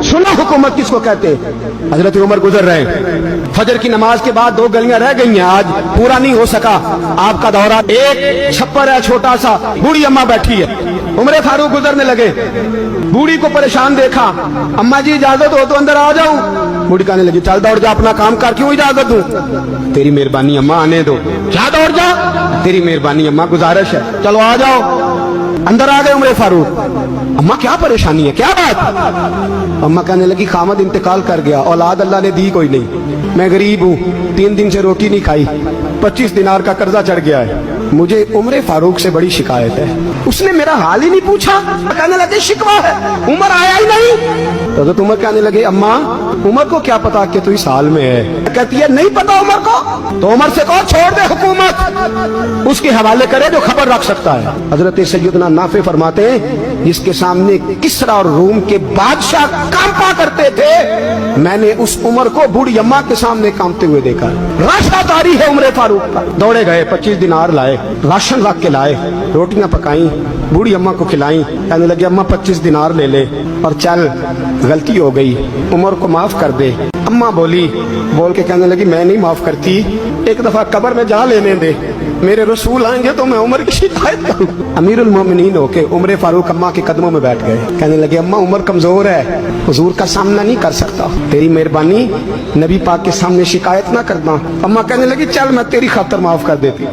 सुना हुकूमत किसको कहते हैं? हजरत उमर गुजर रहे हैं, फजर की नमाज के बाद 2 गलियां रह गई हैं, आज पूरा नहीं हो सका आपका दौरा। एक छप्पर है छोटा सा, बूढ़ी अम्मा बैठी है, उमर फारूक गुजरने लगे, बूढ़ी को परेशान देखा, अम्मा जी इजाजत हो तो अंदर आ जाऊं। बूढ़ी कहने लगी चल दौड़ जा, अपना काम कर, क्यों इजाजत दूं? तेरी मेहरबानी अम्मा, आने दो। क्या दौड़ जा? तेरी मेहरबानी अम्मा, गुजारिश है, चलो आ जाओ। अंदर आ गए उमर फारूक। अम्मा क्या परेशानी है, क्या बात? अम्मा कहने लगी खामद इंतकाल कर गया, औलाद अल्लाह ने दी कोई नहीं, मैं गरीब हूँ, 3 दिन से रोटी नहीं खाई, 25 दिनार का कर्जा चढ़ गया है, मुझे उमर फारूक से बड़ी शिकायत है। उसने मेरा हाल ही नहीं पूछा, कहने लगे शिकवा है, उमर आया ही नहीं। तो उमर कहने लगे अम्मा उमर को क्या पता कि तू इस हाल में है? कहती है नहीं पता उमर को, तो उमर से कहो छोड़ दे हुकूमत, उसके हवाले करे जो खबर रख सकता है। हजरत सैयदना नाफे फरमाते हैं जिसके सामने किसरा और रूम के बादशाह कांपा करते थे, मैंने उस उमर को बूढ़ी अम्मा के सामने कांपते हुए देखा। रास्ता तारी है उमर फारूक का। दौड़े गए, 25 दिनार लाए, राशन रख के लाए, रोटियां पकाई, बूढ़ी अम्मा को खिलाई, कहने लगे अम्मा 25 दिनार ले ले और चल, गलती हो गई, उमर को माफ कर दे। अम्मा बोली, बोल के कहने लगी मैं नहीं माफ करती, एक दफा कब्र में जा लेने दे, मेरे रसूल आएंगे तो मैं उमर की शिकायत करूं। अमीरुल मोमिनीन होके उमर फारूक अम्मा के कदमों में बैठ गए, कहने लगे अम्मा उमर कमजोर है, हुजूर का सामना नहीं कर सकता, तेरी मेहरबानी नबी पाक के सामने शिकायत ना करना। अम्मा कहने लगी चल मैं तेरी खातर माफ कर देती।